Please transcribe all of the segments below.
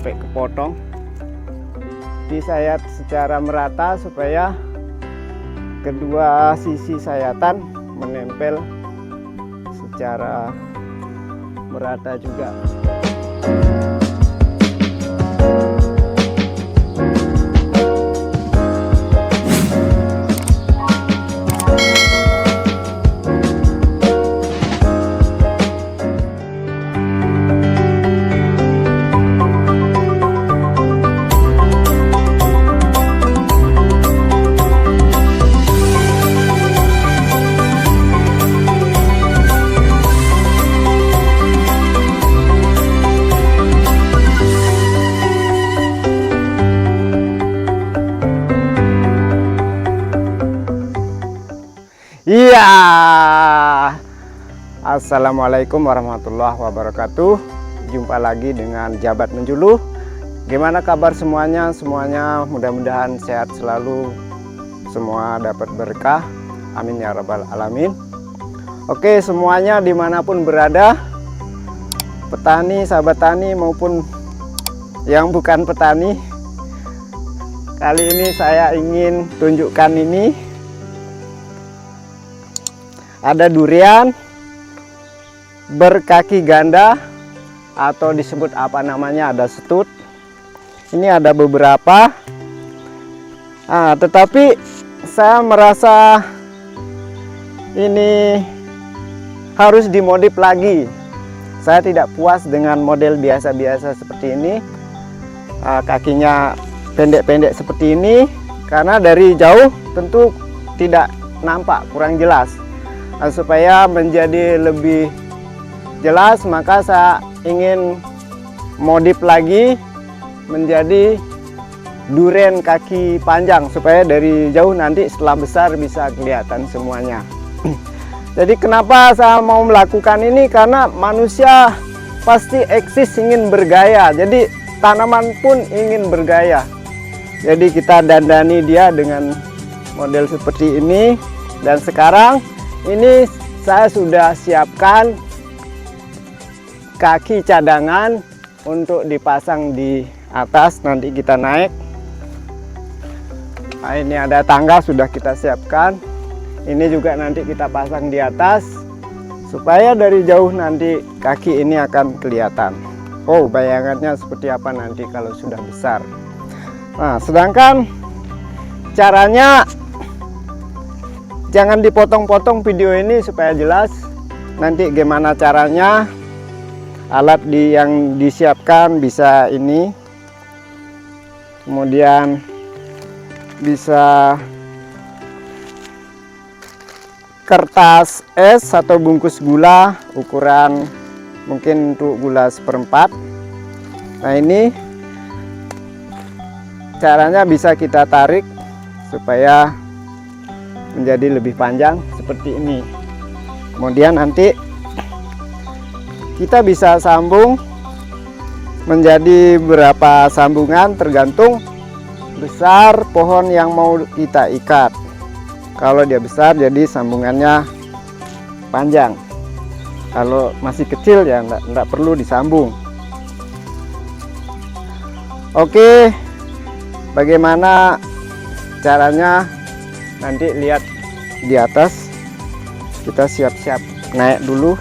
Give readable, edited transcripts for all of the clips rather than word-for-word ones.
sampai kepotong. Disayat secara merata supaya kedua sisi sayatan menempel secara merata juga. Iya, assalamualaikum warahmatullahi wabarakatuh. Jumpa lagi dengan Jabat Menjuluh. Gimana kabar semuanya? Semuanya mudah-mudahan sehat selalu, semua dapat berkah. Amin ya rabbal alamin. Oke, semuanya dimanapun berada, petani, sahabat tani maupun yang bukan petani, kali ini saya ingin tunjukkan ini. Ada durian berkaki ganda atau disebut apa namanya, ada setut. Ini ada beberapa. Tetapi saya merasa ini harus dimodif lagi. Saya tidak puas dengan model biasa-biasa seperti ini. Kakinya pendek-pendek seperti ini, karena dari jauh tentu tidak nampak, kurang jelas. Supaya menjadi lebih jelas, maka saya ingin modif lagi menjadi durian kaki panjang, supaya dari jauh nanti setelah besar bisa kelihatan semuanya. Jadi kenapa saya mau melakukan ini? Karena manusia pasti eksis ingin bergaya, jadi tanaman pun ingin bergaya. Jadi kita dandani dia dengan model seperti ini. Dan sekarang ini saya sudah siapkan kaki cadangan untuk dipasang di atas, nanti kita naik. Ini ada tangga sudah kita siapkan. Ini juga nanti kita pasang di atas, supaya dari jauh nanti kaki ini akan kelihatan. Oh, bayangannya seperti apa nanti kalau sudah besar. Nah, sedangkan caranya, jangan dipotong-potong video ini supaya jelas. Nanti gimana caranya, alat yang disiapkan bisa ini, kemudian bisa kertas es atau bungkus gula ukuran mungkin untuk gula 1/4. Nah, ini caranya bisa kita tarik supaya menjadi lebih panjang seperti ini. Kemudian nanti kita bisa sambung menjadi berapa sambungan tergantung besar pohon yang mau kita ikat. Kalau dia besar jadi sambungannya panjang. Kalau masih kecil ya enggak perlu disambung. Oke, bagaimana caranya? Nanti lihat di atas. Kita siap-siap naik dulu.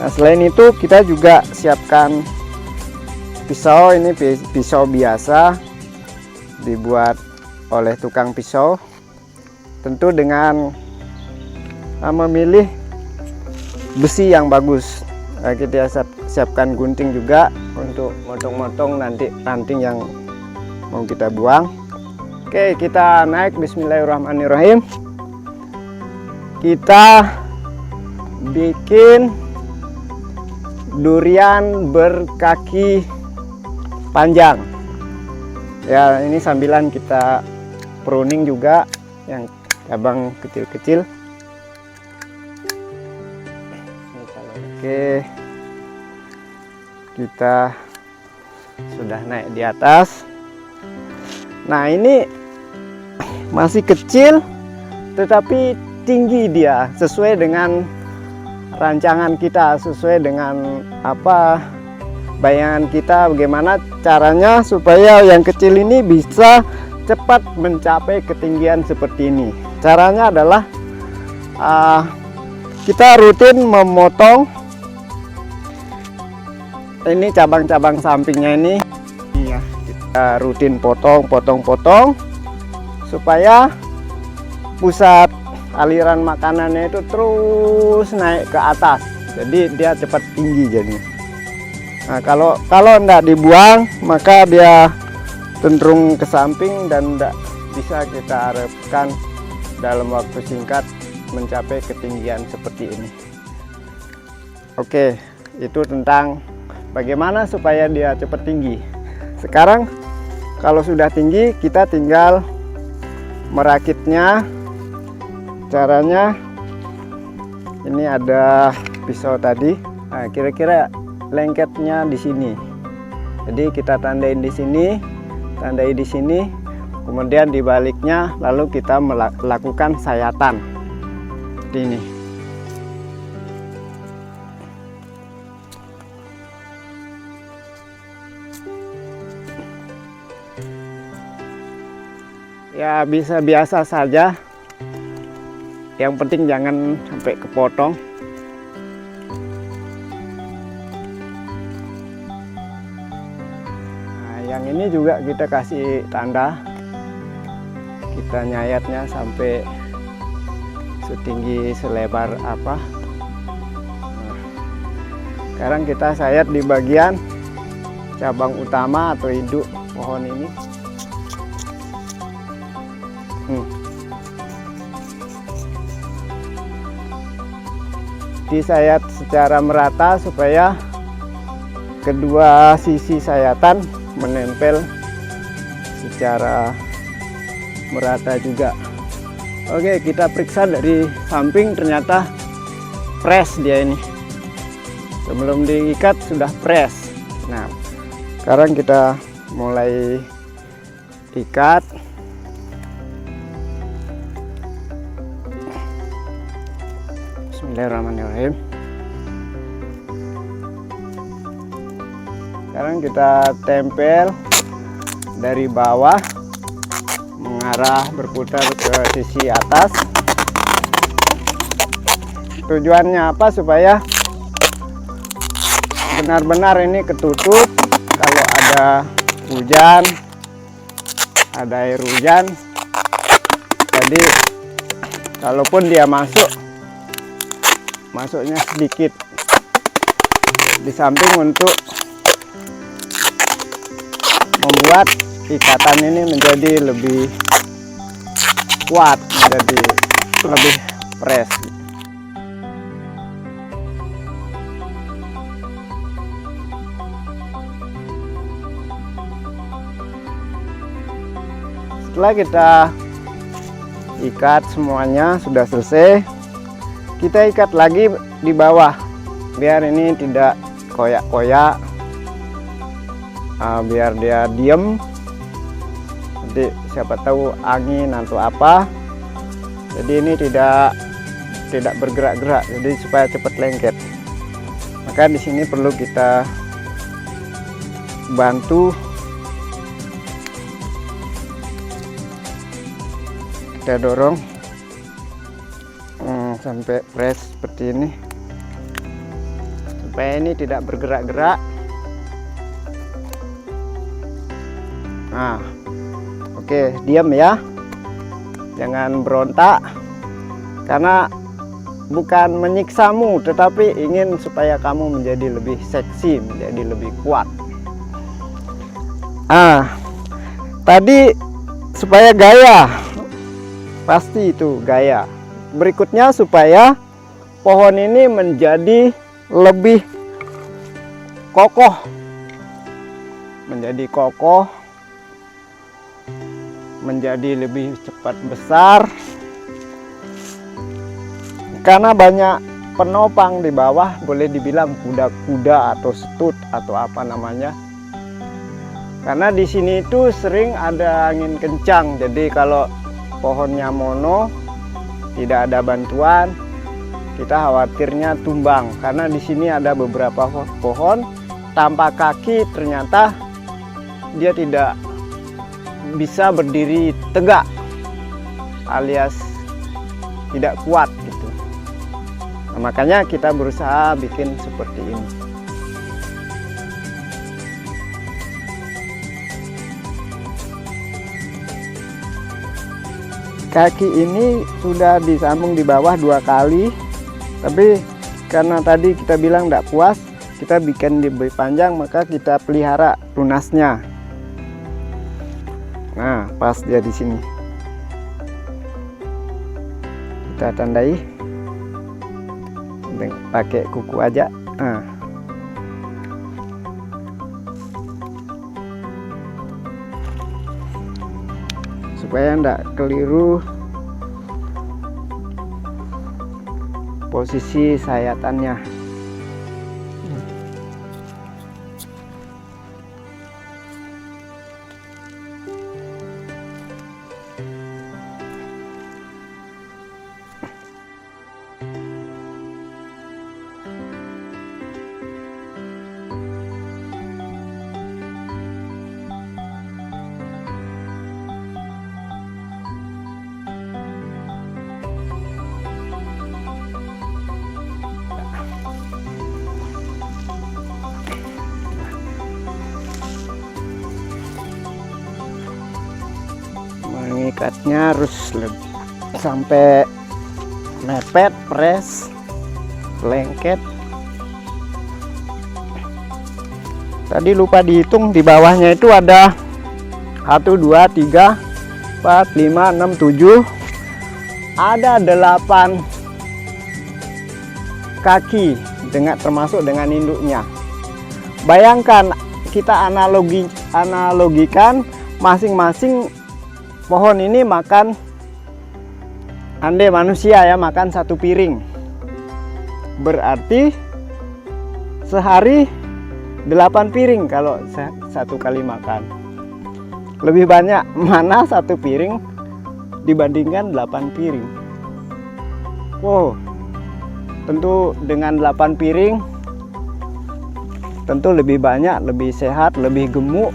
Nah, selain itu kita juga siapkan pisau. Ini pisau biasa dibuat oleh tukang pisau, tentu dengan memilih besi yang bagus. Nah, kita siapkan gunting juga untuk motong-motong nanti ranting yang mau kita buang. Oke, kita naik. Bismillahirrahmanirrahim. Kita bikin durian berkaki panjang. Ya, ini sambilan kita pruning juga yang cabang kecil-kecil. Oke, kita sudah naik di atas. Nah, ini masih kecil tetapi tinggi dia, sesuai dengan rancangan kita, sesuai dengan apa bayangan kita bagaimana caranya supaya yang kecil ini bisa cepat mencapai ketinggian seperti ini. Caranya adalah kita rutin memotong ini cabang-cabang sampingnya ini ya, kita rutin potong supaya pusat aliran makanannya itu terus naik ke atas, jadi dia cepat tinggi jadinya. Nah, kalau enggak dibuang maka dia cenderung ke samping dan enggak bisa kita harapkan dalam waktu singkat mencapai ketinggian seperti ini. Oke, itu tentang bagaimana supaya dia cepat tinggi. Sekarang kalau sudah tinggi kita tinggal merakitnya. Caranya ini ada pisau tadi. Nah, kira-kira lengketnya di sini. Jadi kita tandain di sini, tandai di sini, kemudian di baliknya lalu kita melakukan sayatan. Seperti ini. Ya bisa biasa saja. Yang penting jangan sampai kepotong. Nah, yang ini juga kita kasih tanda. Kita nyayatnya sampai setinggi selebar apa. Nah, sekarang kita sayat di bagian cabang utama atau induk pohon ini. Disayat secara merata supaya kedua sisi sayatan menempel secara merata juga. Oke, kita periksa dari samping, ternyata press dia ini. Sebelum diikat sudah press. Nah, sekarang kita mulai ikat. Bismillahirrahmanirrahim. Sekarang kita tempel dari bawah mengarah berputar ke sisi atas. Tujuannya apa? Supaya benar-benar ini ketutup. Kalau ada hujan, ada air hujan, jadi kalaupun dia masuknya sedikit. Di samping untuk membuat ikatan ini menjadi lebih kuat, menjadi lebih press. Setelah kita ikat semuanya sudah selesai, kita ikat lagi di bawah biar ini tidak koyak-koyak, biar dia diem. Jadi siapa tahu angin atau apa, jadi ini tidak bergerak-gerak, jadi supaya cepat lengket. Maka di sini perlu kita bantu, kita dorong sampai press seperti ini supaya ini tidak bergerak-gerak. Nah, oke, diam ya, jangan berontak, karena bukan menyiksamu tetapi ingin supaya kamu menjadi lebih seksi, menjadi lebih kuat. Tadi supaya gaya, pasti itu gaya. Berikutnya supaya pohon ini menjadi lebih kokoh, menjadi lebih cepat besar, karena banyak penopang di bawah, boleh dibilang kuda-kuda atau setut atau apa namanya. Karena di sini itu sering ada angin kencang, jadi kalau pohonnya mono, tidak ada bantuan, kita khawatirnya tumbang. Karena di sini ada beberapa pohon tanpa kaki ternyata dia tidak bisa berdiri tegak, alias tidak kuat gitu. Nah, makanya kita berusaha bikin seperti ini. Kaki ini sudah disambung di bawah 2 kali, tapi karena tadi kita bilang tidak puas, kita bikin lebih panjang, maka kita pelihara tunasnya. Nah, pas dia di sini. Kita tandai pakai kuku aja. Nah. Supaya tidak keliru posisi sayatannya. Mengikatnya harus sampai mepet, pres, lengket. Tadi lupa dihitung, di bawahnya itu ada 1, 2, 3, 4, 5, 6, 7, ada 8 kaki termasuk dengan induknya. Bayangkan, kita analogikan masing-masing pohon ini makan, andai manusia ya makan 1 piring, berarti sehari 8 piring kalau 1 kali makan. Lebih banyak mana 1 piring dibandingkan 8 piring. Wow, tentu dengan 8 piring tentu lebih banyak, lebih sehat, lebih gemuk,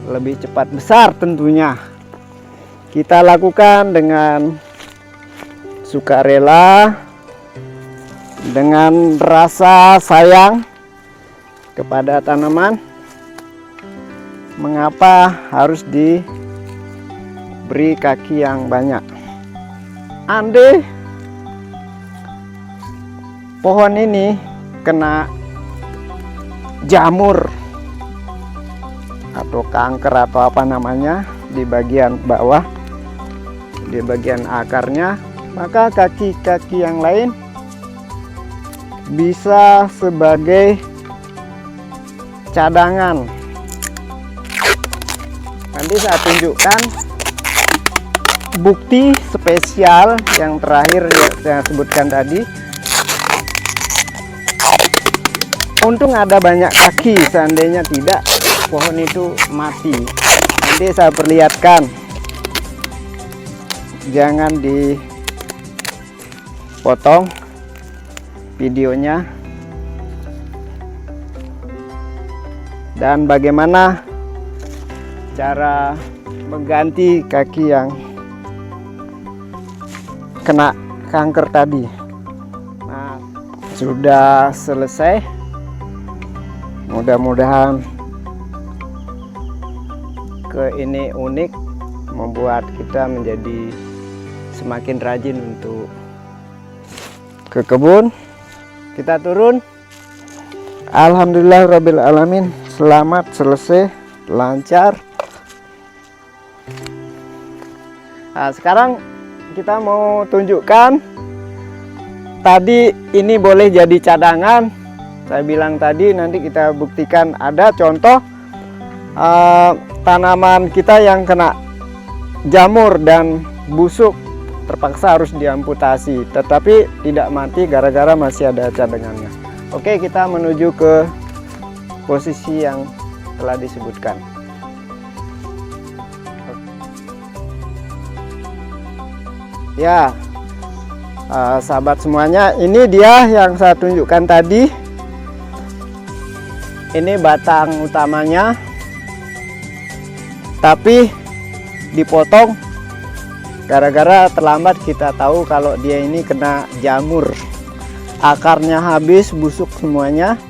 lebih cepat besar tentunya. Kita lakukan dengan sukarela, dengan rasa sayang kepada tanaman. Mengapa harus diberi kaki yang banyak? Andai pohon ini kena jamur atau kanker atau apa namanya di bagian bawah, di bagian akarnya, maka kaki-kaki yang lain bisa sebagai cadangan. Nanti saya tunjukkan bukti spesial yang terakhir yang saya sebutkan tadi. Untung ada banyak kaki, seandainya tidak, pohon itu mati. Nanti saya perlihatkan, jangan dipotong videonya, dan bagaimana cara mengganti kaki yang kena kanker tadi. Nah, sudah selesai. Mudah-mudahan ini unik, membuat kita menjadi semakin rajin untuk ke kebun. Kita turun. Alhamdulillahirabbil alamin, selamat selesai, lancar. Nah, sekarang kita mau tunjukkan, tadi ini boleh jadi cadangan. Saya bilang tadi, nanti kita buktikan ada contoh tanaman kita yang kena jamur dan busuk, terpaksa harus diamputasi, tetapi tidak mati gara-gara masih ada cadangannya. Oke, kita menuju ke posisi yang telah disebutkan. Ya, sahabat semuanya, ini dia yang saya tunjukkan tadi. Ini batang utamanya, tapi dipotong gara-gara terlambat. Kita tahu kalau dia ini kena jamur, akarnya habis, busuk semuanya,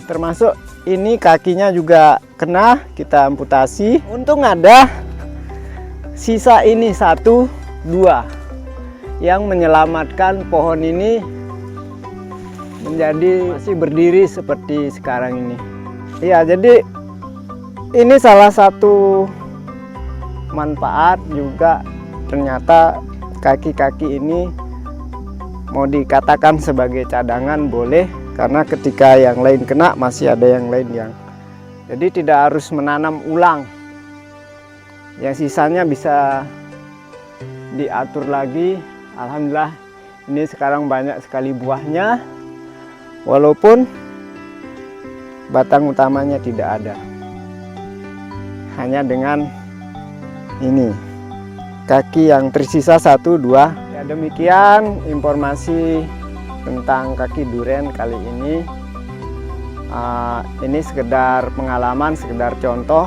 termasuk ini kakinya juga kena, kita amputasi. Untung ada sisa ini 1, 2 yang menyelamatkan pohon ini menjadi masih berdiri seperti sekarang ini. Ya, jadi ini salah satu manfaat juga. Ternyata kaki-kaki ini mau dikatakan sebagai cadangan boleh, karena ketika yang lain kena masih ada yang lain yang, jadi tidak harus menanam ulang. Yang sisanya bisa diatur lagi. Alhamdulillah ini sekarang banyak sekali buahnya, walaupun batang utamanya tidak ada, hanya dengan ini kaki yang tersisa 1, 2. Ya, demikian informasi tentang kaki durian kali ini. Ini sekedar pengalaman, sekedar contoh.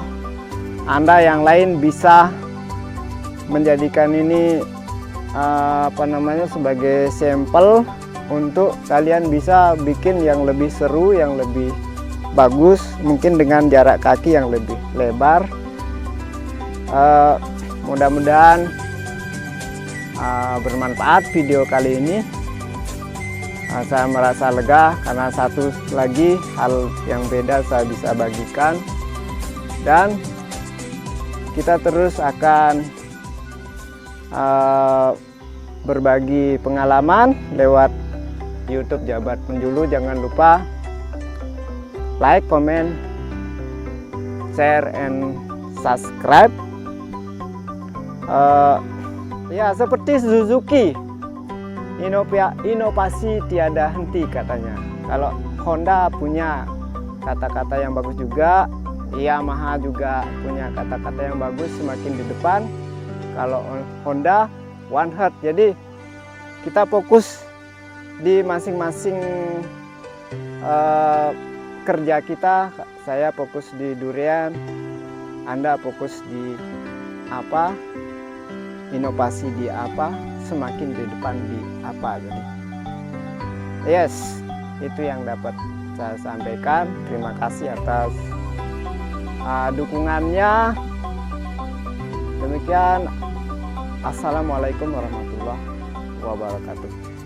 Anda yang lain bisa menjadikan ini sebagai sampel untuk kalian bisa bikin yang lebih seru, yang lebih bagus, mungkin dengan jarak kaki yang lebih lebar. Mudah-mudahan bermanfaat video kali ini. Saya merasa lega karena satu lagi hal yang beda saya bisa bagikan, dan kita terus akan berbagi pengalaman lewat YouTube Jabar Penjulu. Jangan lupa like, comment, share, and subscribe. Ya, seperti Suzuki, inovasi tiada henti katanya. Kalau Honda punya kata-kata yang bagus juga, Yamaha juga punya kata-kata yang bagus, semakin di depan. Kalau Honda one heart. Jadi kita fokus di masing-masing kerja kita. Saya fokus di durian, Anda fokus di apa, inovasi di apa, semakin di depan di apa. Jadi yes, itu yang dapat saya sampaikan. Terima kasih atas dukungannya. Demikian, assalamualaikum warahmatullahi wabarakatuh.